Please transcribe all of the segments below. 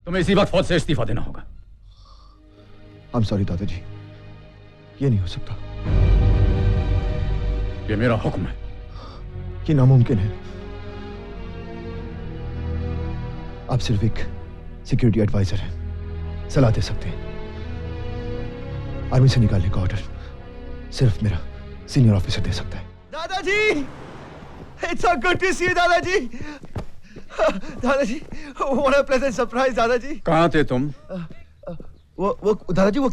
तुम्हें इसी वक्त फौज से इस्तीफा देना होगा। I'm sorry दादाजी, ये नहीं हो सकता। ये मेरा हुक्म है। ये नामुमकिन है। आप सिर्फ एक सिक्योरिटी एडवाइजर हैं, सलाह दे सकते हैं। आर्मी से निकालने का ऑर्डर सिर्फ मेरा सीनियर ऑफिसर दे सकता है। दादाजी, it's so good to see you, दादाजी। दादाजी, what a pleasant surprise, दादाजी। कहाँ थे तुम? वो दादाजी, वो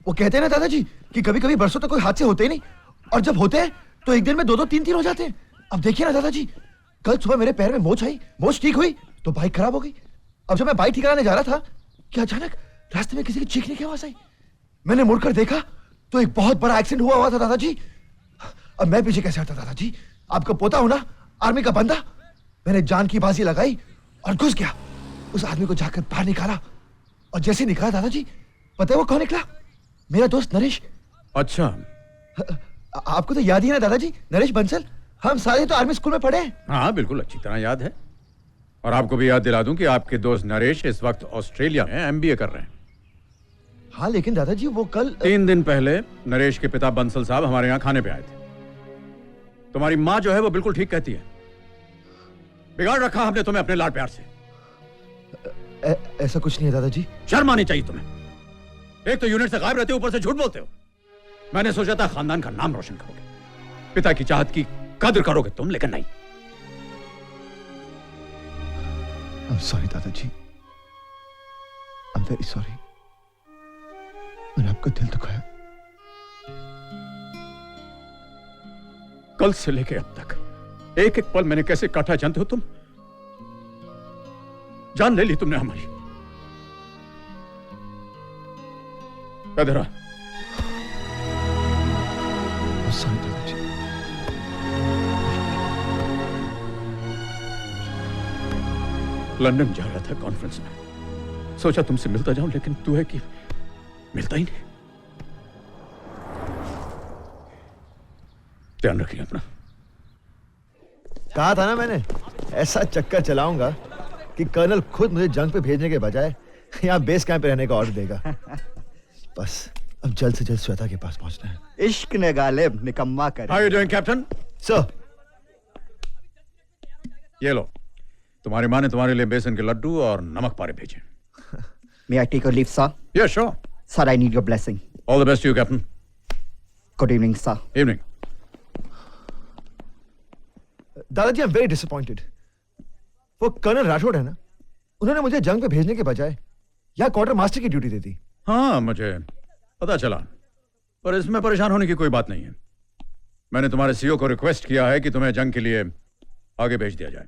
कहते हैं ना दादाजी कि कभी कभी बरसों तक कोई हादसे होते ही नहीं, और जब होते हैं तो एक दिन में दो तीन हो जाते हैं। अब देखिए ना दादाजी, कल सुबह मेरे पैर में मोच आई, मोच ठीक हुई तो बाइक खराब हो गई। अब जब मैं बाइक ठीक कराने जा रहा था कि अचानक रास्ते में किसी की चीखने की आवाज आई। मैंने मुड़कर देखा तो एक बहुत बड़ा एक्सीडेंट हुआ था दादाजी। अब मैं पीछे कैसे हटता दादाजी? आपका पोता हूं ना, आर्मी का बंदा। मैंने जान की बाजी लगाई और घुस गया। उस आदमी को जाकर बाहर निकाला, और जैसे निकाला दादाजी, पता है वो कौन निकला? मेरा दोस्त नरेश। अच्छा, आपको तो याद ही है ना दादाजी, नरेश बंसल। हम सारे तो आर्मी स्कूल में पढ़े हैं। हाँ बिल्कुल, अच्छी तरह याद है। और आपको भी याद दिला दूं कि आपके दोस्त नरेश इस वक्त ऑस्ट्रेलिया में एमबीए कर रहे हैं। हाँ लेकिन दादाजी वो कल 3 दिन पहले नरेश के पिता बंसल साहब हमारे यहाँ खाने पे आए थे। तुम्हारी माँ जो है वो बिल्कुल ठीक कहती है, बिगाड़ रखा हमने तुम्हें अपने लाड प्यार से। ऐसा कुछ नहीं है दादाजी। शर्म आनी चाहिए तुम्हें। एक तो यूनिट से गायब रहते हो, ऊपर से झूठ बोलते हो। मैंने सोचा था खानदान का नाम रोशन करोगे, पिता की चाहत की कदर करोगे तुम, लेकिन नहीं। I'm sorry दादाजी, I'm very sorry। मैंने आपका दिल दुखाया। कल से लेके अब तक एक एक पल मैंने कैसे काटा जानते हो तुम? जान ले ली तुमने हमारी। इधर आ। सॉरी दादाजी। लंदन जा रहा था कॉन्फ्रेंस में, सोचा तुमसे मिलता जाऊं, लेकिन तू है कि मिलता ही नहीं। ध्यान रखिए अपना। कहा था ना मैंने, ऐसा चक्कर चलाऊंगा कि कर्नल खुद मुझे जंग पे भेजने के बजाय यहाँ बेस कैंप पे रहने का ऑर्डर देगा। बस अब जल्द से जल्द श्वेता के पास पहुंचना है। इश्क ने गालिब निकम्मा करे। How are you doing, captain? Sir, ये लो, तुम्हारी माँ ने तुम्हारे लिए बेसन के लड्डू और नमक पारे भेजे। May I take a leave, sir? Yeah, sure. Sir, I need your blessing. All the best to you, Captain. Good evening, sir. Evening. दादाजी, आई एम वेरी डिसअपॉइंटेड। वो कर्नल राठौड़ है ना, उन्होंने मुझे जंग पे भेजने के बजाय यहाँ क्वार्टर मास्टर की ड्यूटी दे दी। हाँ मुझे पता चला, पर इसमें परेशान होने की कोई बात नहीं है। मैंने तुम्हारे सीईओ को रिक्वेस्ट किया है कि तुम्हें जंग के लिए आगे भेज दिया जाए।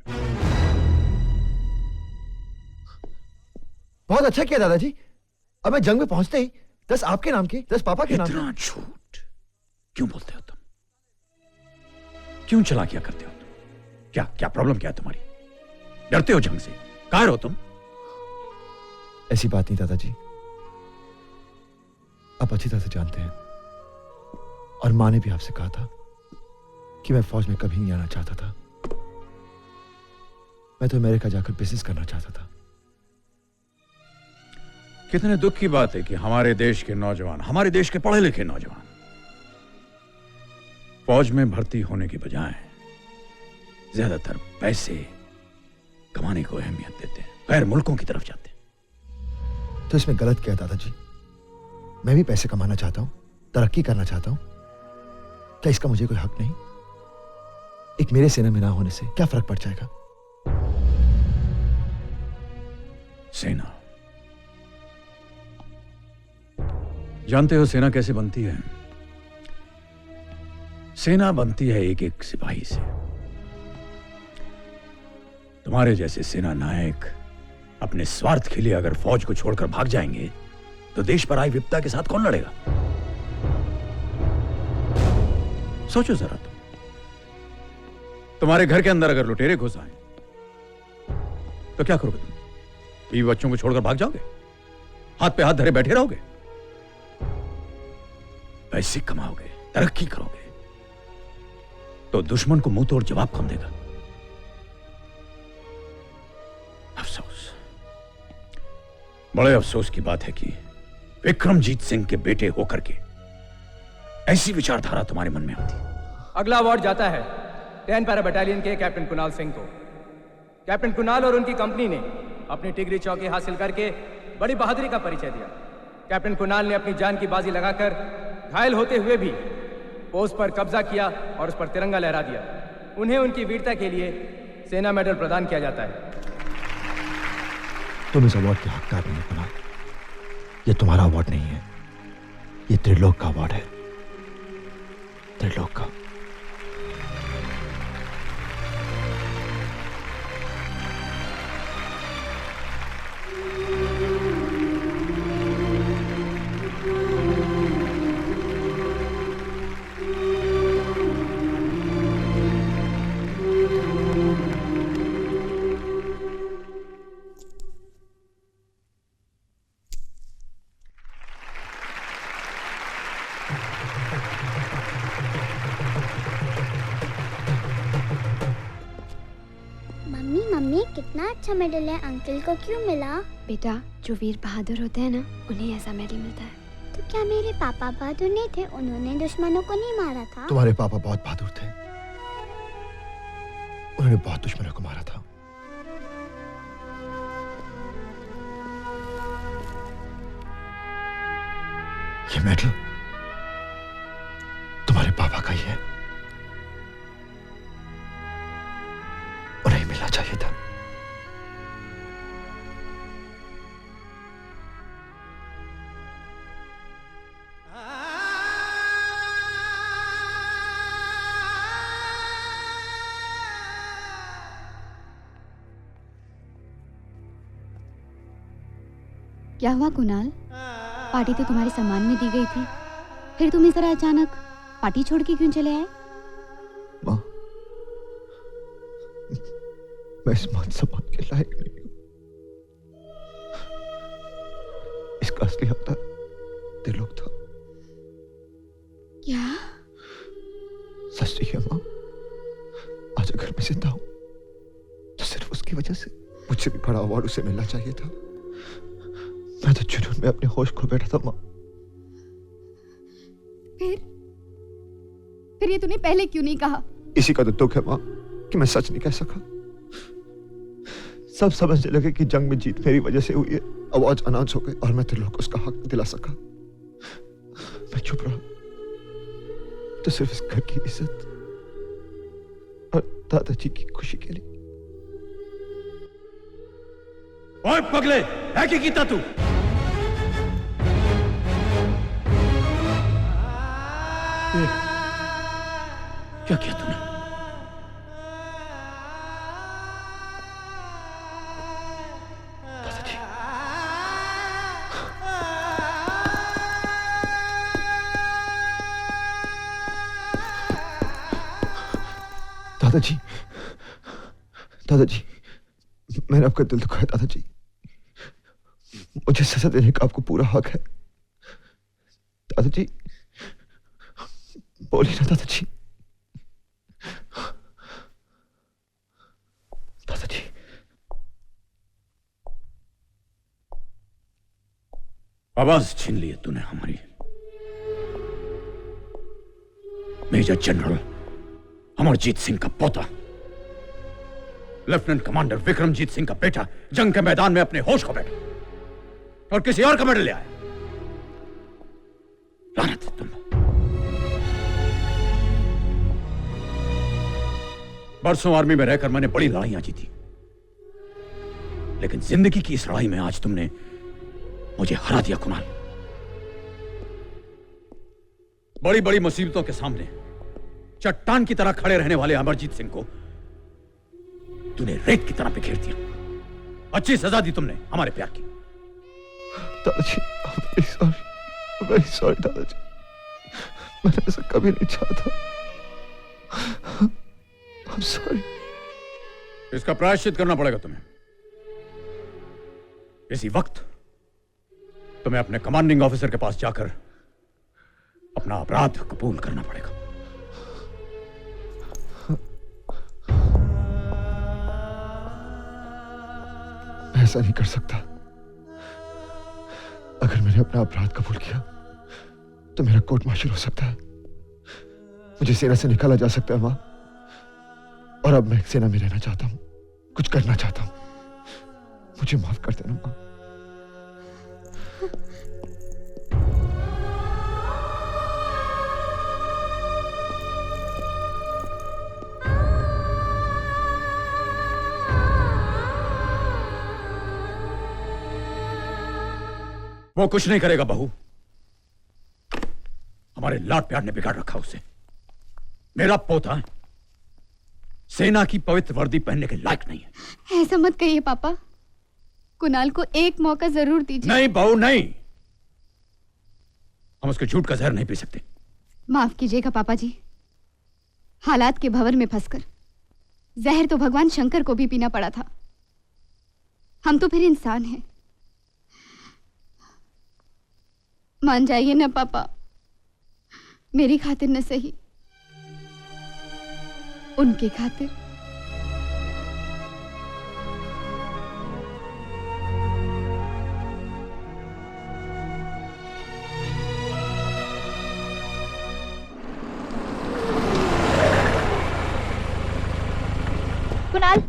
बहुत अच्छा किया दादाजी। अब मैं जंग में पहुंचते ही 10 आपके नाम के, 10 पापा के नाम के। इतना झूठ क्यों बोलते हो तुम? क्यों चालाकियां करते हो तुम? क्या प्रॉब्लम क्या है तुम्हारी? डरते हो जंग से? कायर हो तुम? ऐसी बात नहीं दादाजी, आप अच्छी तरह से जानते हैं, और मां ने भी आपसे कहा था कि मैं फौज में कभी नहीं आना चाहता था। मैं तो अमेरिका जाकर बिजनेस करना चाहता था। कितने दुख की बात है कि हमारे देश के नौजवान, हमारे देश के पढ़े लिखे नौजवान फौज में भर्ती होने की बजाय ज्यादातर पैसे कमाने को अहमियत देते हैं, गैर मुल्कों की तरफ जाते हैं। तो इसमें गलत क्या है दादाजी? मैं भी पैसे कमाना चाहता हूं, तरक्की करना चाहता हूं। क्या इसका मुझे कोई हक नहीं? एक मेरे सेना में ना होने से क्या फर्क पड़ जाएगा? सेना, जानते हो सेना कैसे बनती है? सेना बनती है एक एक सिपाही से। तुम्हारे जैसे सेना नायक अपने स्वार्थ के लिए अगर फौज को छोड़कर भाग जाएंगे तो देश पर आई विपदा के साथ कौन लड़ेगा? सोचो जरा तुम्हारे घर के अंदर अगर लुटेरे घुस आए तो क्या करोगे तुम? बीवी बच्चों को छोड़कर भाग जाओगे? हाथ पे हाथ धरे बैठे रहोगे? पैसे कमाओगे, तरक्की करोगे तो दुश्मन को मुंह तोड़ जवाब कौन देगा? अफसोस, बड़े अफसोस की बात है कि विक्रमजीत सिंह के बेटे होकर के ऐसी विचारधारा तुम्हारे मन में आती। अगला अवार्ड जाता है 10 पैरा बटालियन के कैप्टन कुणाल सिंह को। कैप्टन कुणाल और उनकी कंपनी ने अपनी टिगरी चौकी हासिल करके बड़ी बहादुरी का परिचय दिया। कैप्टन कुणाल ने अपनी जान की बाजी लगाकर घायल होते हुए भी पोस्ट पर कब्जा किया और उस पर तिरंगा लहरा दिया। उन्हें उनकी वीरता के लिए सेना मेडल प्रदान किया जाता है। तुम इस अवार्ड के हकदार नहीं हो कुणाल। ये तुम्हारा अवार्ड नहीं है, ये त्रिलोक का अवार्ड है, त्रिलोक का। मम्मी मम्मी कितना अच्छा मेडल है, अंकल को क्यों मिला? बेटा, जो वीर बहादुर होते हैं ना, उन्हें ऐसा मेडल मिलता है। तो क्या मेरे पापा बहादुर नहीं थे? उन्होंने दुश्मनों को नहीं मारा था? तुम्हारे पापा बहुत बहादुर थे, उन्होंने बहुत दुश्मनों को मारा था। ये मेडल तुम्हारे पापा का ही है, उन्हें मिलना चाहिए था। क्या हुआ कुणाल? पार्टी तो तुम्हारे सम्मान में दी गई थी, फिर तुम इस तरह अचानक पार्टी छोड़ के क्यों चले आए? माँ, मैं इस मान सम्मान के लायक नहीं हूं। इसका असली हकदार त्रिलोक था। क्या? सच है माँ, आज अगर मैं जिंदा हूं तो सिर्फ उसकी वजह से। मुझसे भी बड़ा अवार्ड उसे मिलना चाहिए था। मैं तो जुनून में अपने होश खो बैठा था माँ। फिर ये तूने पहले क्यों नहीं कहा? इसी का तो दुख है माँ कि मैं सच नहीं कह सका। सब समझने लगे कि जंग में जीत मेरी वजह से हुई है। आवाज अनाउंस हो गई और मैं त्रिलोक को उसका हक दिला सका। मैं चुप रहा तो सिर्फ इस घर की इज्जत और दादाजी की खुशी के लिए। ओए पगले, है क्या कीता तू? क्या किया तूने? दादाजी, दादाजी, दादाजी, मैंने आपका दिल दुखाया दादाजी। मुझे सजा देने का आपको पूरा हक है। दादाजी, बोलिए ना दादाजी। दादाजी, आवाज छीन ली है तूने हमारी। मेजर जनरल अमरजीत सिंह का पोता, लेफ्टिनेंट कमांडर विक्रमजीत सिंह का बेटा जंग के मैदान में अपने होश खो बैठा और किसी और का मेडल ले आया। लानत है तुम। बरसों आर्मी में रहकर मैंने बड़ी लड़ाइयां जीती, लेकिन जिंदगी की इस लड़ाई में आज तुमने मुझे हरा दिया कुणाल। बड़ी बड़ी मुसीबतों के सामने चट्टान की तरह खड़े रहने वाले अमरजीत सिंह को तूने रेत की तरह बिखेर दिया। अच्छी सजा दी तुमने हमारे प्यार की। दादाजी, वेरी सॉरी दादाजी। मैंने ऐसा कभी नहीं चाहता। I'm sorry। इसका प्रायश्चित करना पड़ेगा तुम्हें। इसी वक्त तुम्हें अपने कमांडिंग ऑफिसर के पास जाकर अपना अपराध कबूल करना पड़ेगा। मैं ऐसा नहीं कर सकता। अगर मैंने अपना अपराध कबूल किया तो मेरा कोर्ट मार्शल हो सकता है, मुझे सेना से निकाला जा सकता है मां। और अब मैं सेना में रहना चाहता हूं, कुछ करना चाहता हूं, मुझे माफ कर देना मां। वो कुछ नहीं करेगा बहू, हमारे लाड प्यार ने बिगाड़ रखा उसे। मेरा पोता सेना की पवित्र वर्दी पहनने के लायक नहीं है। ऐसा मत कहिए पापा, कुणाल को एक मौका जरूर दीजिए। नहीं बहू नहीं, हम उसके झूठ का जहर नहीं पी सकते। माफ कीजिएगा पापा जी, हालात के भंवर में फंसकर जहर तो भगवान शंकर को भी पीना पड़ा था। हम तो फिर इंसान हैं। मान जाइए ना पापा, मेरी खातिर न सही, उनकी खातिर। कुणाल,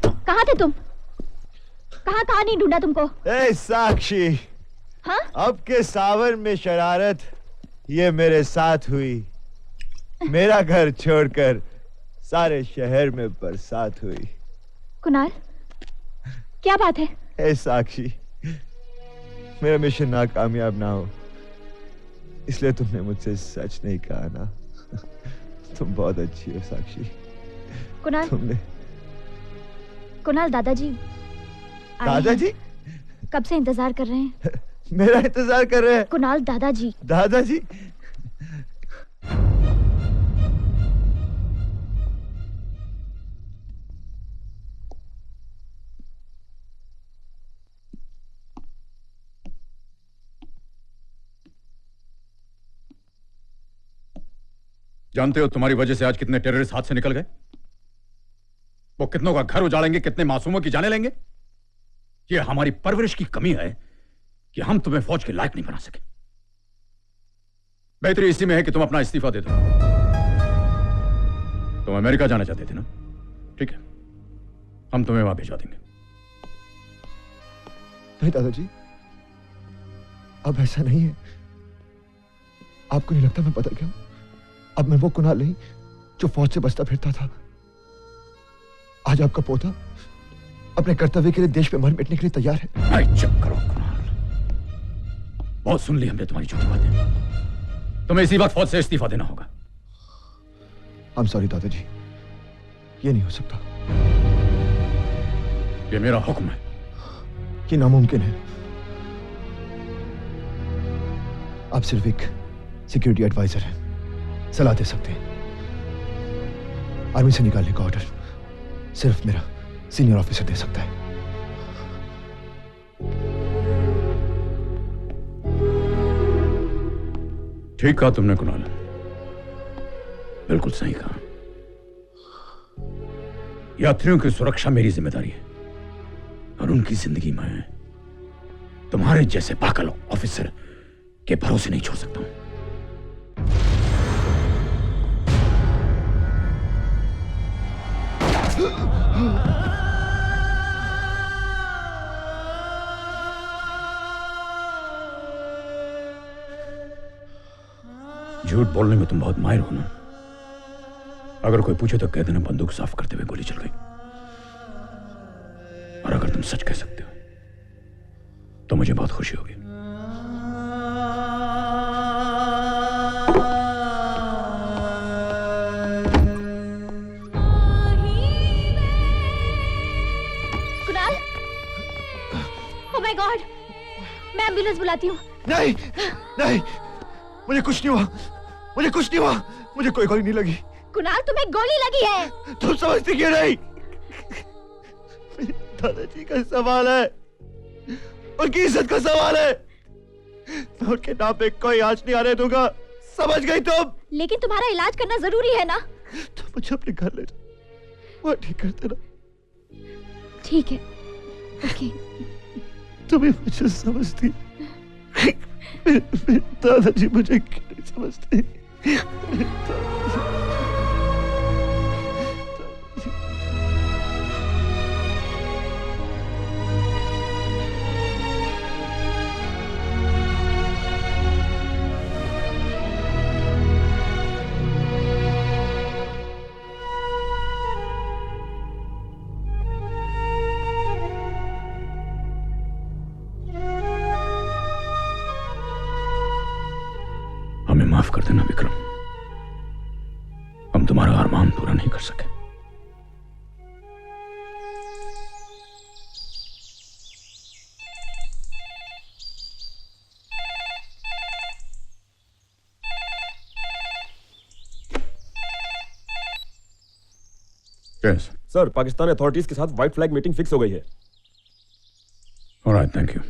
कहाँ थे तुम? कहाँ नहीं ढूंढा तुमको? ए साक्षी, हाँ? अब के सावन में शरारत ये मेरे साथ हुई। मेरा घर छोड़कर सारे शहर में बरसात हुई। कुणाल, क्या बात है? ए साक्षी, मेरा मिशन नाकामयाब ना हो इसलिए तुमने मुझसे सच नहीं कहा ना। तुम बहुत अच्छी हो साक्षी। कुणाल, दादाजी आए दादाजी? हैं। कब से इंतजार कर रहे हैं? मेरा इंतजार कर रहे हैं? कुणाल, दादाजी। दादाजी? जानते हो तुम्हारी वजह से आज कितने टेररिस्ट हाथ से निकल गए? वो कितनों का घर उजाड़ेंगे, कितने मासूमों की जाने लेंगे। ये हमारी परवरिश की कमी है कि हम तुम्हें फौज के लायक नहीं बना सके। बेहतरी इसी में है कि तुम अपना इस्तीफा दे दो। तुम अमेरिका जाना चाहते थे ना? ठीक है, हम तुम्हें वहां भिजवा देंगे। नहीं दादाजी, अब ऐसा नहीं है। आपको नहीं लगता मैं बदल गया? अब मैं वो कुणाल नहीं जो फौज से बचता फिरता था। आज आपका पोता अपने कर्तव्य के लिए देश पे मर मिटने के लिए तैयार है। नहीं, चुप करो कुणाल, बहुत सुन ली हमने तुम्हारी झूठी बातें। तुम्हें इसी वक्त फौज से इस्तीफा देना होगा। I'm sorry दादाजी, ये नहीं हो सकता। ये मेरा हुक्म है। ये नामुमकिन है। आप सिर्फ एक सिक्योरिटी एडवाइजर हैं, सलाह दे सकते हैं। आर्मी से निकालने का ऑर्डर सिर्फ मेरा सीनियर ऑफिसर दे सकता है। ठीक कहा तुमने कुणाल, बिल्कुल सही कहा। यात्रियों की सुरक्षा मेरी जिम्मेदारी है और उनकी जिंदगी में तुम्हारे जैसे पागल ऑफिसर के भरोसे नहीं छोड़ सकता हूं। झूठ बोलने में तुम बहुत माहिर हो ना। अगर कोई पूछे तो कह देना बंदूक साफ करते हुए गोली चल गई। और अगर तुम सच कह सकते हो तो मुझे बहुत खुशी होगी। कुणाल, ओह माय गॉड, मैं एम्बुलेंस बुलाती हूँ। नहीं नहीं, मुझे कुछ नहीं हुआ, मुझे कुछ नहीं हुआ, मुझे कोई गोली नहीं लगी। कुणाल, तुम्हें गोली लगी है। तुम समझती क्यों नहीं? दादाजी का सवाल है, उनकी इज्जत का सवाल है। मैं उनके नाम पे कोई आंच नहीं आने दूंगा, समझ गई तुम? लेकिन तुम्हारा इलाज करना जरूरी है ना। तो मुझे अपने घर ले जाओ, वो ठीक कर देना। ठीक है, ओके। तुम्हें मुझे समझती दादाजी मुझे क्यों नहीं समझते? हमें माफ कर देना विक्रम, हम तुम्हारा अरमान पूरा नहीं कर सके। Yes. सर, पाकिस्तान अथॉरिटीज के साथ व्हाइट फ्लैग मीटिंग फिक्स हो गई है। All right, thank you.